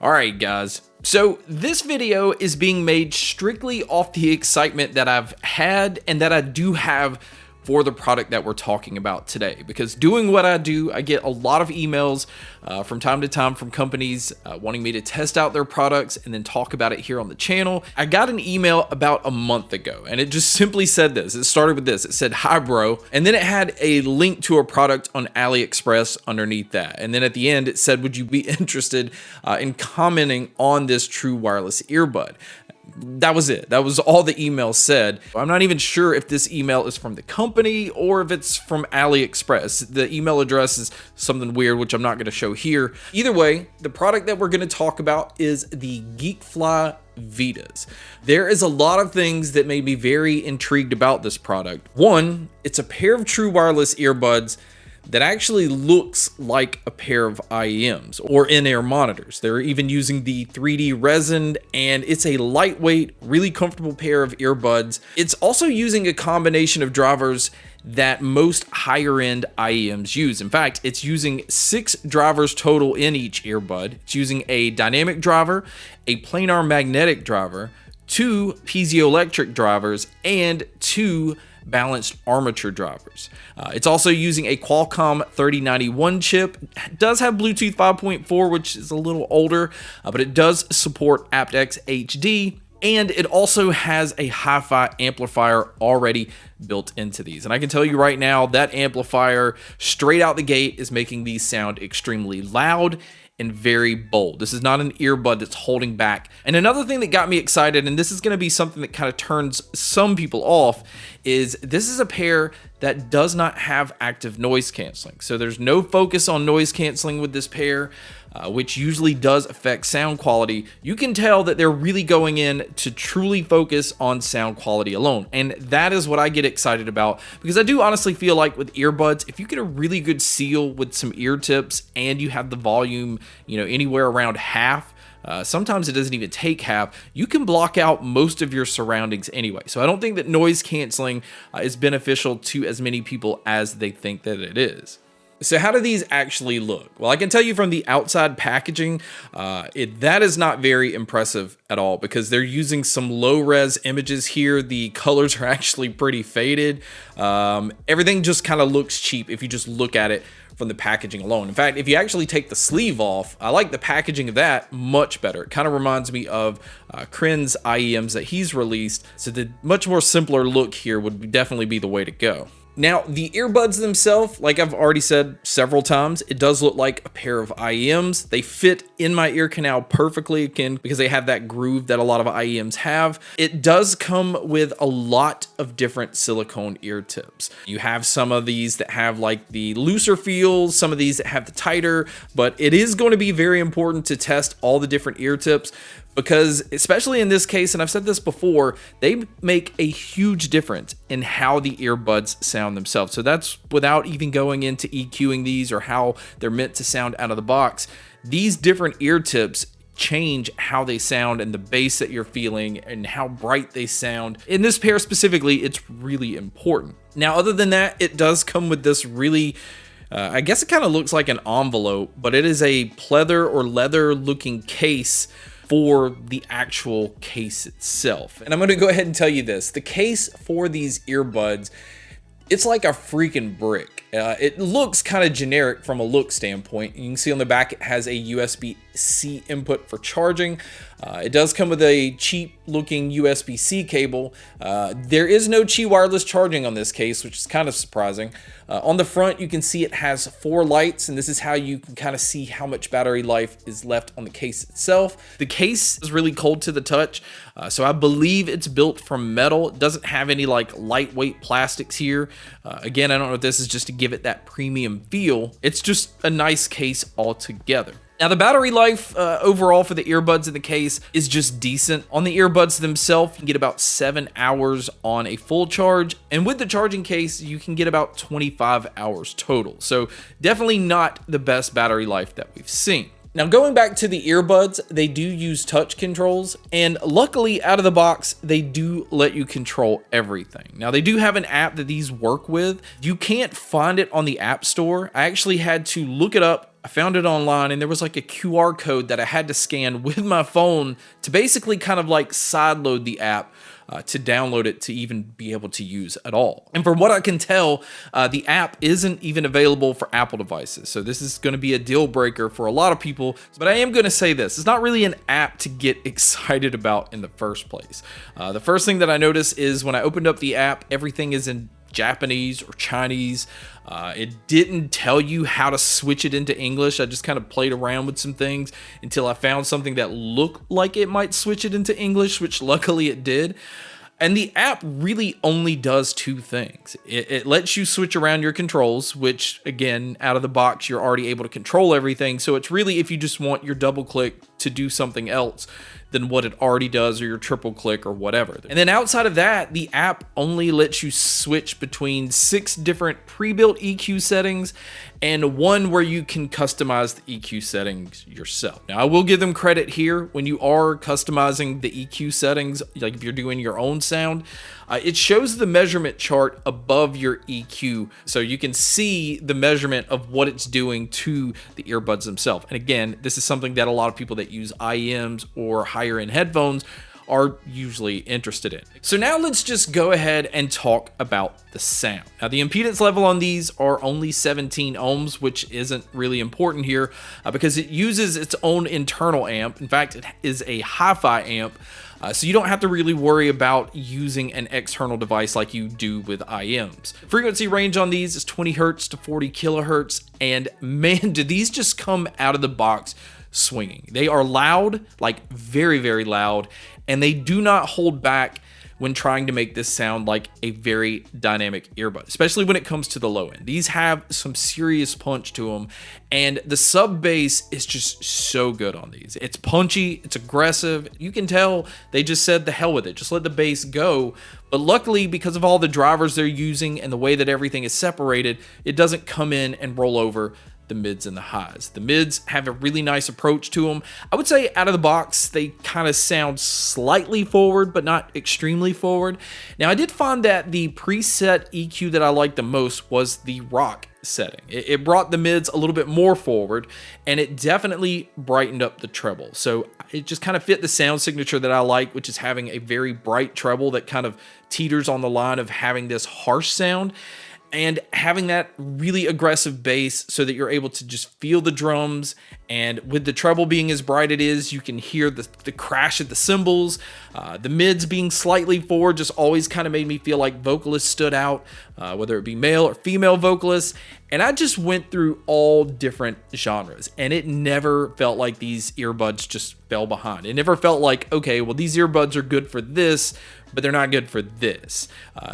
Alright guys, so this video is being made strictly off the excitement that I've had and that I do have for the product that we're talking about today. Because doing what I do, I get a lot of emails from time to time from companies wanting me to test out their products and then talk about it here on the channel. I got an email about a month ago and it just simply said this. It started with this. It said, "Hi bro," and then it had a link to a product on AliExpress underneath that. And then at the end it said, "Would you be interested in commenting on this true wireless earbud?" That was it. That was all the email said. I'm not even sure if this email is from the company or if it's from AliExpress. The email address is something weird, which I'm not going to show here. Either way, the product that we're going to talk about is the GeekFly Vitas. There is a lot of things that made me very intrigued about this product. One, it's a pair of true wireless earbuds that actually looks like a pair of IEMs or in-ear monitors. They're even using the 3D resin, and it's a lightweight, really comfortable pair of earbuds. It's also using a combination of drivers that most higher-end IEMs use. In fact, it's using 6 drivers total in each earbud. It's using a dynamic driver, a planar magnetic driver, 2 piezoelectric drivers, and 2 balanced armature drivers. It's also using a Qualcomm 3091 chip. It does have Bluetooth 5.4, which is a little older, but it does support aptX HD, and it also has a hi-fi amplifier already built into these. And I can tell you right now, that amplifier straight out the gate is making these sound extremely loud and very bold. This is not an earbud that's holding back. And another thing that got me excited, and this is going to be something that kind of turns some people off, is this is a pair that does not have active noise canceling. So there's no focus on noise canceling with this pair, which usually does affect sound quality. You can tell that they're really going in to truly focus on sound quality alone. And that is what I get excited about, because I do honestly feel like with earbuds, if you get a really good seal with some ear tips and you have the volume, anywhere around half, sometimes it doesn't even take half, you can block out most of your surroundings anyway. So I don't think that noise canceling is beneficial to as many people as they think that it is. So how do these actually look? Well, I can tell you from the outside packaging, that is not very impressive at all, because they're using some low-res images here. The colors are actually pretty faded. Everything just kind of looks cheap if you just look at it from the packaging alone. In fact, if you actually take the sleeve off, I like the packaging of that much better. It kind of reminds me of Kren's IEMs that he's released. So the much more simpler look here would definitely be the way to go. Now, the earbuds themselves, like I've already said several times, it does look like a pair of IEMs. They fit in my ear canal perfectly, again, because they have that groove that a lot of IEMs have. It does come with a lot of different silicone ear tips. You have some of these that have like the looser feels, some of these that have the tighter, but it is going to be very important to test all the different ear tips, because especially in this case, and I've said this before, they make a huge difference in how the earbuds sound themselves. So that's without even going into EQing these or how they're meant to sound out of the box. These different ear tips change how they sound and the bass that you're feeling and how bright they sound. In this pair specifically, it's really important. Now, other than that, it does come with this really I guess it kind of looks like an envelope, but it is a pleather or leather looking case for the actual case itself. And I'm going to go ahead and tell you this. The case for these earbuds, it's like a freaking brick. It looks kind of generic from a look standpoint. You can see on the back it has a USB-C input for charging. It does come with a cheap looking USB-C cable. There is no Qi wireless charging on this case, which is kind of surprising. On the front, you can see it has 4 lights, and this is how you can kind of see how much battery life is left on the case itself. The case is really cold to the touch, so I believe it's built from metal. It doesn't have any like lightweight plastics here. Again, I don't know if this is just to give it that premium feel. It's just a nice case altogether. Now, the battery life overall for the earbuds in the case is just decent. On the earbuds themselves, you can get about 7 hours on a full charge, and with the charging case, you can get about 25 hours total. So definitely not the best battery life that we've seen. Now, going back to the earbuds, they do use touch controls, and luckily out of the box, they do let you control everything. Now, they do have an app that these work with. You can't find it on the App Store. I actually had to look it up I found it online, and there was like a QR code that I had to scan with my phone to basically kind of like sideload the app to download it to even be able to use at all. And from what I can tell, the app isn't even available for Apple devices. So this is going to be a deal breaker for a lot of people. But I am going to say this, it's not really an app to get excited about in the first place. The first thing that I noticed is when I opened up the app, everything is in Japanese or Chinese. It didn't tell you how to switch it into English. I just kind of played around with some things until I found something that looked like it might switch it into English, which luckily it did. And the app really only does two things. It lets you switch around your controls, which again, out of the box, you're already able to control everything. So it's really if you just want your double click to do something else than what it already does, or your triple click or whatever. And then outside of that, the app only lets you switch between 6 different pre-built EQ settings and one where you can customize the EQ settings yourself. Now, I will give them credit here. When you are customizing the EQ settings, like if you're doing your own sound, it shows the measurement chart above your EQ, so you can see the measurement of what it's doing to the earbuds themselves. And again, this is something that a lot of people that use IEMs or higher end headphones are usually interested in. So now let's just go ahead and talk about the sound. Now the impedance level on these are only 17 ohms, which isn't really important here because it uses its own internal amp. In fact, it is a hi-fi amp. So you don't have to really worry about using an external device like you do with IEMs. Frequency range on these is 20 hertz to 40 kilohertz, and man, do these just come out of the box swinging. They are loud, like very, very loud, and they do not hold back when trying to make this sound like a very dynamic earbud, especially when it comes to the low end. These have some serious punch to them, and the sub bass is just so good on these. It's punchy, it's aggressive. You can tell they just said the hell with it, just let the bass go. But luckily, because of all the drivers they're using and the way that everything is separated, it doesn't come in and roll over the mids and the highs. The mids have a really nice approach to them. I would say out of the box, they kind of sound slightly forward, but not extremely forward. Now, I did find that the preset EQ that I liked the most was the rock setting. It brought the mids a little bit more forward, and it definitely brightened up the treble. So it just kind of fit the sound signature that I like, which is having a very bright treble that kind of teeters on the line of having this harsh sound, and having that really aggressive bass so that you're able to just feel the drums. And with the treble being as bright it is, you can hear the crash of the cymbals. The mids being slightly forward just always kind of made me feel like vocalists stood out, whether it be male or female vocalists. And I just went through all different genres, and it never felt like these earbuds just fell behind. It never felt like, okay, well, these earbuds are good for this, but they're not good for this.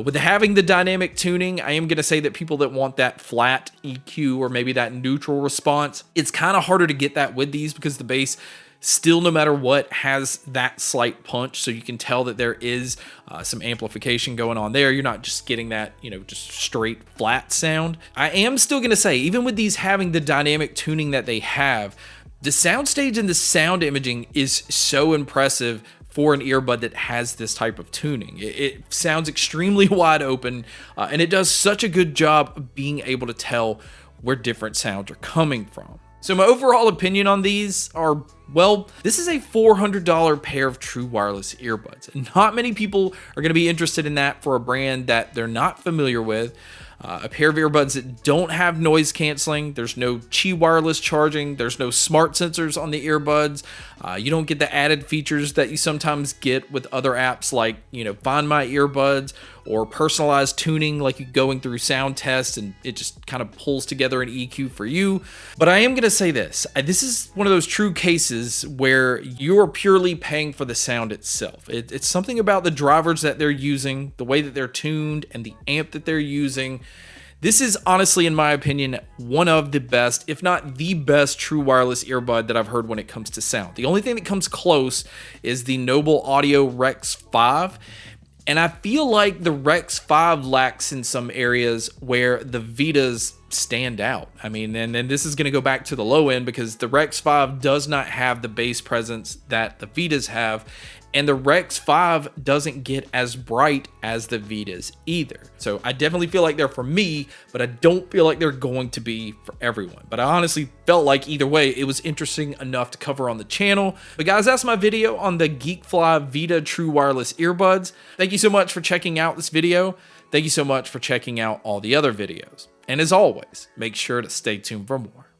With having the dynamic tuning, I am going to say that people that want that flat EQ or maybe that neutral response, it's kind of harder to get that with these because the bass still, no matter what, has that slight punch. So you can tell that there is some amplification going on there. You're not just getting that, just straight flat sound. I am still going to say, even with these having the dynamic tuning that they have, the soundstage and the sound imaging is so impressive for an earbud that has this type of tuning. It sounds extremely wide open, and it does such a good job of being able to tell where different sounds are coming from. So my overall opinion on these are, well, this is a $400 pair of true wireless earbuds. And not many people are going to be interested in that for a brand that they're not familiar with. A pair of earbuds that don't have noise canceling. There's no Qi wireless charging. There's no smart sensors on the earbuds. You don't get the added features that you sometimes get with other apps like, Find My Earbuds or personalized tuning, like you going through sound tests and it just kind of pulls together an EQ for you. But I am going to say this. This is one of those true cases where you're purely paying for the sound itself. It's something about the drivers that they're using, the way that they're tuned, and the amp that they're using. This is honestly, in my opinion, one of the best, if not the best, true wireless earbud that I've heard when it comes to sound. The only thing that comes close is the Noble Audio Rex 5. And I feel like the Rex 5 lacks in some areas where the Vitas stand out. I mean, and this is going to go back to the low end because the Rex 5 does not have the bass presence that the Vitas have. And the Rex 5 doesn't get as bright as the Vitas either. So I definitely feel like they're for me, but I don't feel like they're going to be for everyone. But I honestly felt like either way, it was interesting enough to cover on the channel. But guys, that's my video on the GeekFly Vita True Wireless Earbuds. Thank you so much for checking out this video. Thank you so much for checking out all the other videos. And as always, make sure to stay tuned for more.